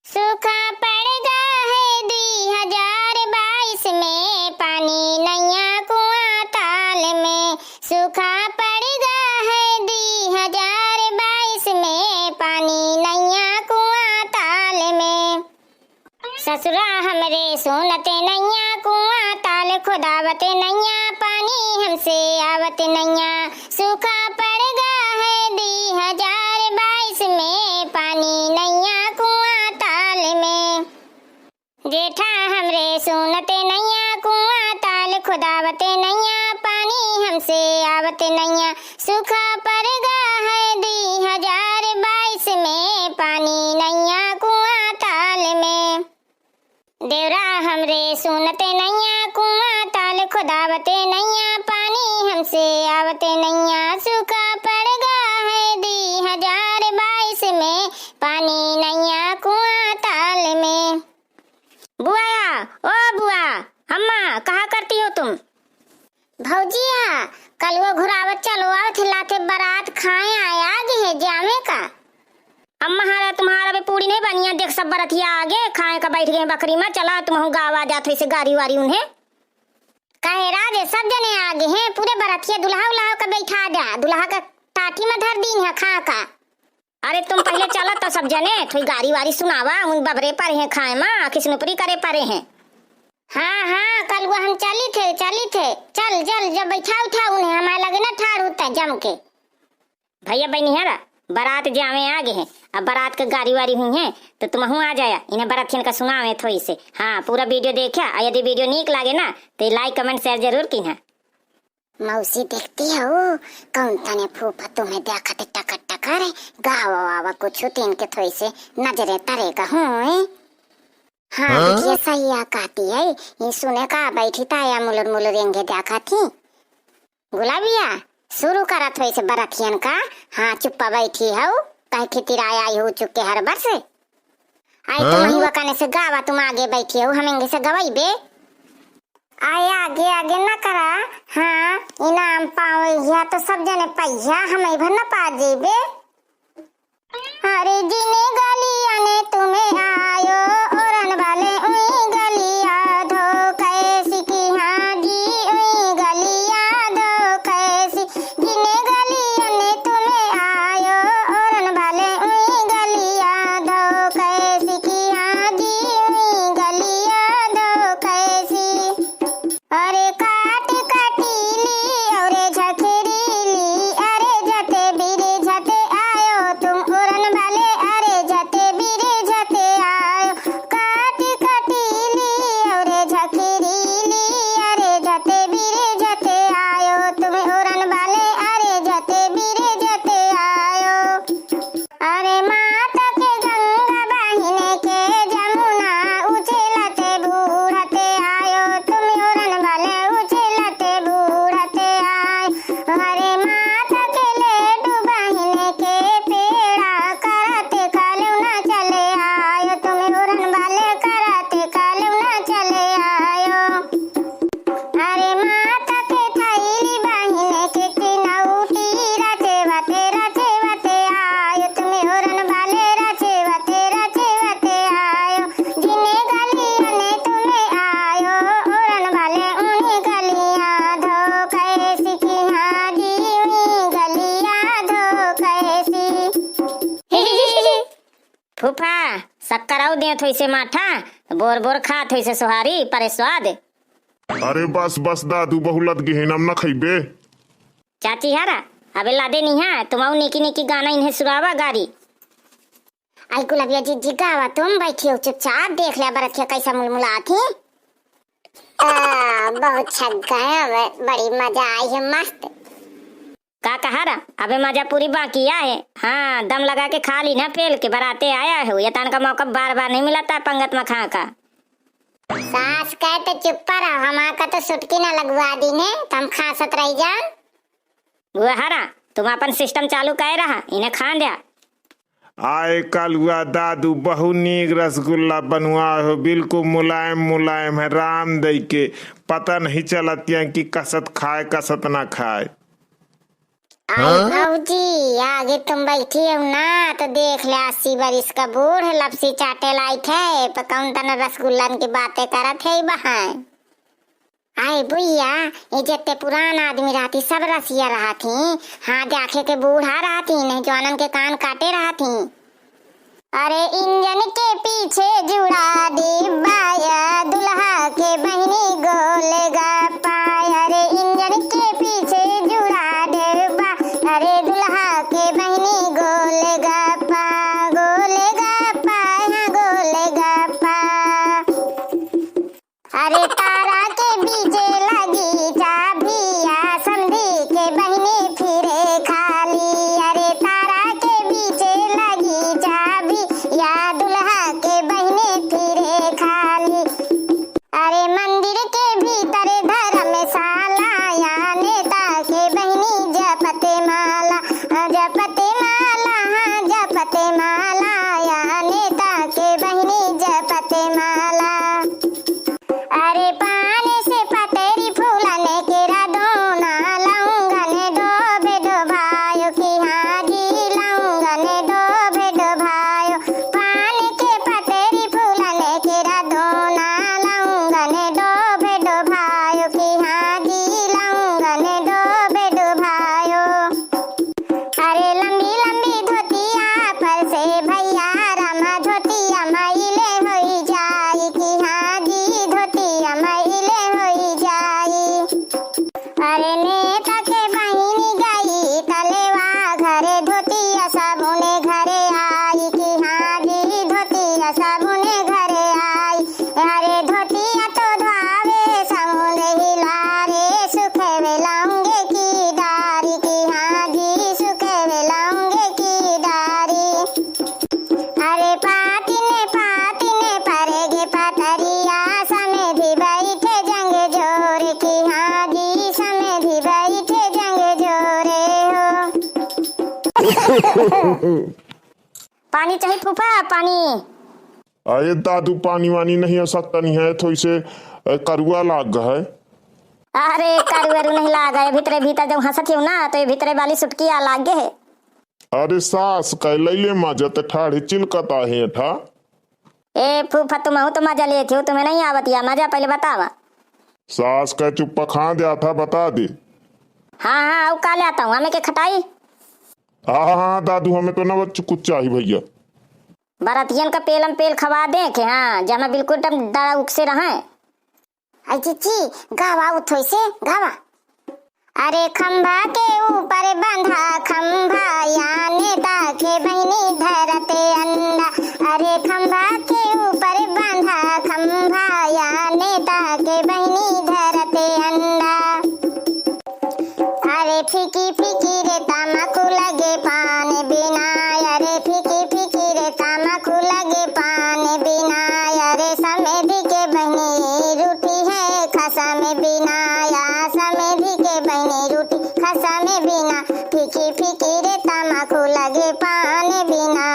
सूखा पड़ेगा है 2022 में, पानी नैया कुआं ताल में। सूखा पड़ेगा है 2022 में, पानी नैया कुआं ताल में। ससुरा हमरे सुनते नैया कुआं ताल, खुदावते नैया पानी हमसे आवत नैया। सूखा पड़ेगा है 2022 में, पानी नैया कुआं ताल में। जेठा हमरे सुनते नैया कुआं ताल, खुदावते नैया पानी हमसे आवत नैया। सूखा पड़ेगा है 2022 में, पानी नैया कुआं ताल में। देवरा हमरे सुनते नैया कुआं ताल, खुदावते नैया पानी हमसे आवते नैया। सूखा पड़ेगा है 2022 में, पानी नैया कुआं ताल में। बुआ, ओ बुआ, अम्मा कहाँ करती हो तुम? भौजिया, कल वो घुरावत चलो आओ खिलाते बारात खाए आया आगे है जामे का। अम्मा हारा तुम्हारा भी पूरी नहीं बनिया, देख सब बरतिया आगे खाए का बैठ गए बकरी में। चला तुम गाँव आ जाते से गाड़ी वारी उन्हें कहे राजे सब जने आगे हैं, पूरे बरतिया दुल्हा उल्हा का बैठा दे, दुल्हा का टाटी में धर दी है खा का। अरे तुम पहले चला तो सब जने थोड़ी गाड़ी वारी सुनावा, उन बबरे पर हैं खाए माँ किसनुपरी करे परे हैं। हाँ हाँ कल वो हम चली थे चल जल जब बैठा उठा उन्हें हमारे लगे ना ठाड़ होता जम के। भैया बहनी है बारात जावे आगे हैं, अब बारात के गाड़ी वारी हुई है तो तुम आ जाया, इन्हें बारातियन का सुनावे थोड़ी से। हाँ पूरा वीडियो देखा, यदि वीडियो नीक लागे ना तो लाइक कमेंट शेयर जरूर की है। मौसी देखती हो कौन तने फूफा तुम्हें देखते टकर टकर गावा वावा कुछ तीन के थोड़ी से नजरे तरेगा हूँ। हाँ देखिए सही आ कहती है, ये सुने का बैठी ताया मुलर मुलर एंगे देखा थी। गुलाबिया शुरू करा थोड़ी से बरतियन का। हाँ चुप्पा बैठी हो कहीं खितिर आई हो चुके हर बार से आई तुम ही वकाने से गावा, तुम आगे बैठी हो हम से गवाई बे आए आगे आगे न करा। हाँ इनाम पाओ तो सब जने पैया हमें भर न पा जेबे। अरे जीने गलिया ने तुम्हें आयो ओरन वाले उई गलिया धो कैसी की। हाँ जी उई गलिया धो कैसी, जीने गलिया ने तुम्हें आयो ओरन वाले उई गलिया धो कैसी की। हाँ जी उई गलिया धो कैसी। अरे काट कटीली अरे झखेरीली, अरे झते बीरे झते आयो तुम उड़न वाले, अरे झते बीरे झते आयो। काट कटीली अरे झखेरीली, अरे झते बीरे झते आयो तुम उड़न वाले, अरे झते बीरे झते आयो। अरे माता के गंगा बहिने के जमुना उछलते बूढ़ते आयो तुम उड़न वाले, उछलते बूढ़ते आयो। अरे माता के लेडू बहिने के पेड़ा करते कालू न चले आयो तुम उड़न वाले, करते कालू न चले आयो। अरे माता के थैली बहिने के किनौटी रचे वते आयो तुम उड़न वाले, रचे वते आयो। जिने गलिया ने तुम्हें आयो उड़न वाले उन्हीं गलिया धो कैसी की। हाँ जी उन्हीं गलिया धो कैसी। फूफा शक्कर आउ दे थोई से माठा बोर बोर खा थोई से सोहारी परे स्वाद। अरे बस बस दादू बहुलत गेहनम न खइबे। चाची हारा अबे लादे नहीं है तुम निकी निकी गाना इन्हें सुरावा गाड़ी। आई गुलाबिया जी गावा तुम बैठी हो चुपचाप, देख लिया बरतिया कैसा मुलमुला थी। बहुत छक्का है, बड़ी मजा आई है मस्त। का कहारा अबे मजा पूरी बाकी है। हाँ दम लगा के खा ली ना पेल के बराते आया हो, ये तान का मौका बार बार नहीं मिलता पंगत में खा का। सास कहे तो चुप रहो, हमारा का तो सुटकी ना लगवा दी ने तो हम खा सत रही जान। बुआ हारा तुम अपन सिस्टम चालू कर रहा इन्हें खा दिया। आए कलुआ दादू बहु नीक रसगुल्ला बनवा हो, बिल्कुल मुलायम मुलायम है, राम दई के पता नहीं चलतिया कि कसत खाए कसत ना खाए। आई भौजी आगे तुम बैठी हो ना तो देख ले 80 बरिस का बूढ़ लपसी चाटे लाई थे पर कौन तना रसगुल्लन की बातें करत है बहन। आई बुइया ये जितने पुरान आदमी रहती सब रसिया रहा थी, हाँ जाके के बूढ़ा रहा थी नहीं जवानन के कान काटे रहा थी। अरे इंजन के पीछे जुड़ा डिब्बा या दुल्हा के बहनी गोले गा पाए। अरे इंजन के पीछे जुड़ा डिब्बा अरे दुल्हा के बहनी गोले गा पा गोले गा पा हाँ गोले गा पा। अरे तारा के बीचे लगी चाबिया समधी के बहनी फिरे खाली। अरे तारा के बीचे लगी चाबी या दुल्हा के बहनी फिरे खाली। अरे मंदिर के भीतर धर्मशाला या नेता के बहनी जपते माला जपते माला हाँ जपते माला या नेता के बहनी जपते माला। अरे पानी से पतेरी फूलने के रदोना लौंगन डोबे डोभायो की हाजी लौंगन डोबे डोभायो। पानी के पतेरी फूलने के रदोना लौंगन डोबे डोभायो की हाजी लौंगन डोबे डोभायो। अरे लंबी लंबी धोतिया पर से भैया रमा धोतिया माइले होई जाई की हाजी धोतिया माइले होई जाई। अरे नेता के बहिनी गई तलेवा घरे धोतिया साबुने घरे आई की हाजी धोतिया साबुने घरे आई। अरे धोतिया तो धोवे समुद्र हिलारे सुखे वेलाऊंगे की डारी की हाजी सुखे वेलाऊंगे की डारी। अरे पातिने परेगे पतरिया समय भी बैठे जंग जोरे की हाजी समय भी बैठे जंग जोरे हो। पानी चाहिए फूफा पानी। अरे दादू पानी वानी नहीं हो सकता नहीं है थोड़ी से करुआ लाग गया है। अरे करुएरू नहीं लागा भीतरे भीतर जब हंसत हो ना तो ये भीतरे वाली सुटकी आ लागे है। अरे सास कह लैले मजत ठाढ़े चिलकता है ठा। ए फूफा तुम हो तो मजा लेते हो तुम्हें नहीं आवत या मजा पहले बतावा। सास का चुप्पा खा दिया था बता दे। हाँ हाँ अब काले आता हूँ हमें के खटाई। हाँ हाँ दादू हमें तो न कुछ चाहिए भैया। बरातियन का पेलम पेल खवा दे के हाँ जमा बिल्कुल टम डरा उकसे रहे। आई चीची गावा उठोई से गावा। अरे खंभा के ऊपर बंधा खंभा या नेता के बहनी धरते अंडा। अरे खंभा के ऊपर बंधा खंभा या नेता के बहनी धरते अंडा। अरे फीकी फीकी रे तमाकू लगे पान बिना। अरे फीकी फीकी रे तमाकू लगे पान बिना। अरे समेधी के बहनी रूठी है खसा में बिना या समेधी के बहनी रूठी खसा में बिना। फीकी फीकी रे तमाकू लगे पान बिना।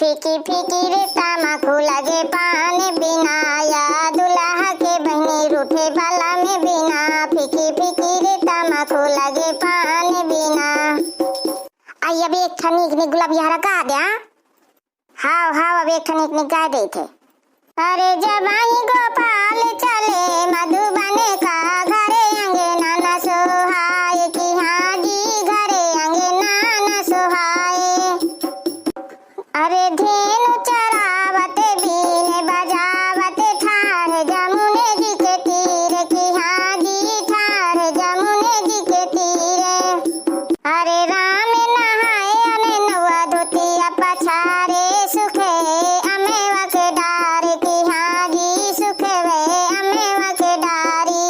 फीकी फीकी रे तमाकू लगे पान बिना या दुल्हा के बहनी रूठे बाला में बिना। फीकी फीकी रे तमाकू लगे पान बिना। आई अब एक ठनिक ने गुलाब यारा गा दिया। हाँ अब एक ठनिक ने गा दे थे। अरे जब आई गोपाल चले मधुबन का घरे अंगना न सोहाए की हाजी घरे अंगना न सोहाए। अरे धेनु चरावते बीने बजावते ठाढ़ जमुने जी के तीर की हाजी ठाढ़ जमुने जी के तीरे। अरे राम नहाए अने नवा धोतिया पछारे सुखे अमेवा के डार की हाजी सुखे वे अमेवा के डारी।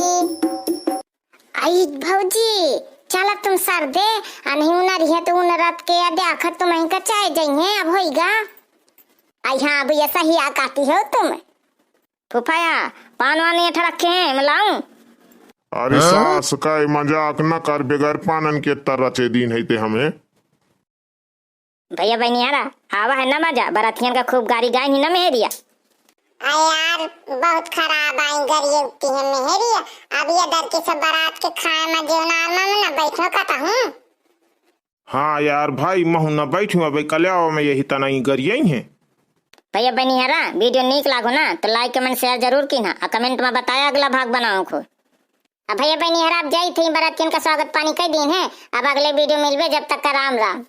आई भौजी चला तुम सर दे नहीं उनर है तो उन रात के देखत तुम ही कचाए जाइए अब होइगा। आई हाँ भैया सही आ काटी हो तुम फुफाया पान वाने अठ रखे हैं मिलाऊं। अरे सास का मजाक न कर बेगर पानन के तरह चे दिन है हमें। भैया बहनी यारा आवा है ना मजा बरातियन का खूब गाड़ी गाय ही ना मेहरिया। यार बहुत खराब आई गरीब की है मेहरिया। अब ये डर के सब बारात के खाए में जेवनार में ना बैठो कहता हूँ। हाँ यार भाई महू न बैठू अब कल्यावा में यही तना गरिए है। भैया बनिहरा वीडियो नीक लागो ना तो लाइक कमेंट शेयर जरूर की ना, कमेंट में बताया अगला भाग बनाओ खो। अब भैया बनिहरा आप जाई थी बरात के स्वागत पानी कर दिन है। अब अगले वीडियो मिलवे, जब तक का राम राम।